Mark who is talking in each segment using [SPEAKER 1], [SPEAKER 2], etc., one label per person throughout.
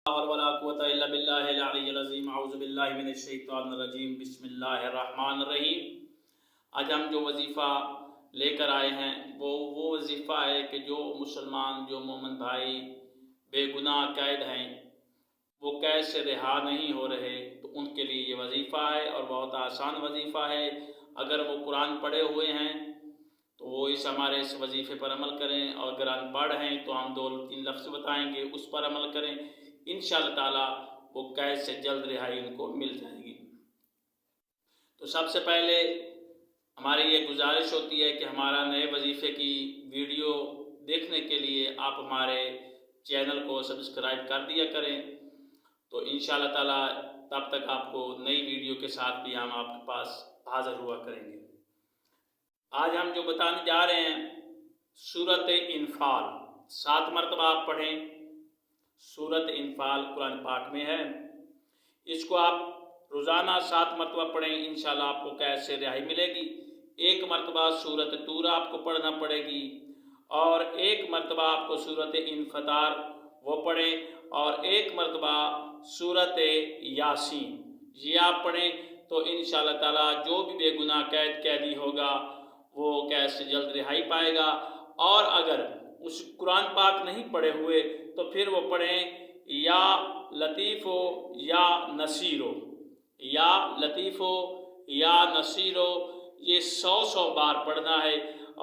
[SPEAKER 1] ولا قوت الا باللہ العلی العظیم اعوذ باللہ من الشیطان الرجیم بسم اللہ الرحمن الرحیم۔ آج ہم جو وظیفہ لے کر آئے ہیں وہ وظیفہ ہے کہ جو مسلمان جو مومن بھائی بے گناہ قید ہیں، وہ قید سے رہا نہیں ہو رہے، تو ان کے لیے یہ وظیفہ ہے اور بہت آسان وظیفہ ہے۔ اگر وہ قرآن پڑھے ہوئے ہیں تو وہ ہمارے اس وظیفے پر عمل کریں، اور اگر ان پڑھ ہیں تو ہم 2-3 لفظ بتائیں گے، اس پر عمل کریں، انشاءاللہ تعالیٰ وہ قید سے جلد رہائی ان کو مل جائے گی۔ تو سب سے پہلے ہماری یہ گزارش ہوتی ہے کہ ہمارا نئے وظیفے کی ویڈیو دیکھنے کے لیے آپ ہمارے چینل کو سبسکرائب کر دیا کریں، تو انشاءاللہ تعالیٰ تب تک آپ کو نئی ویڈیو کے ساتھ بھی ہم آپ کے پاس حاضر ہوا کریں گے۔ آج ہم جو بتانے جا رہے ہیں سورۃ انفال، 7 مرتبہ آپ پڑھیں۔ سورۃ انفال قرآن پاک میں ہے، اس کو آپ روزانہ 7 مرتبہ پڑھیں، انشاءاللہ آپ کو قید سے رہائی ملے گی۔ 1 مرتبہ سورۃ طور آپ کو پڑھنا پڑے گی، اور 1 مرتبہ آپ کو سورۃ انفطار وہ پڑھیں، اور 1 مرتبہ سورۃ یاسین، یہ آپ پڑھیں تو انشاءاللہ تعالیٰ جو بھی بے گناہ قیدی ہوگا وہ قید سے جلد رہائی پائے گا۔ اور اگر اس قرآن پاک نہیں پڑھے ہوئے تو پھر وہ پڑھیں یا لطیف ہو یا نصیر ہو، یا لطیف ہو یا نصیر ہو، یہ 100 بار پڑھنا ہے،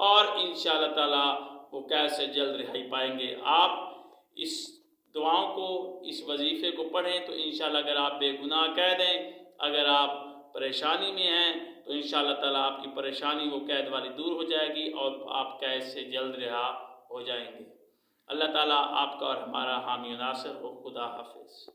[SPEAKER 1] اور انشاءاللہ تعالیٰ وہ قید سے جلد رہائی پائیں گے۔ آپ اس دعاؤں کو، اس وظیفے کو پڑھیں تو انشاءاللہ اگر آپ بے گناہ قید ہیں، اگر آپ پریشانی میں ہیں تو انشاءاللہ تعالیٰ آپ کی پریشانی وہ قید والی دور ہو جائے گی، اور آپ قید سے جلد رہا ہو جائیں گے۔ اللہ تعالیٰ آپ کا اور ہمارا حامی و ناصر ہو۔ خدا حافظ۔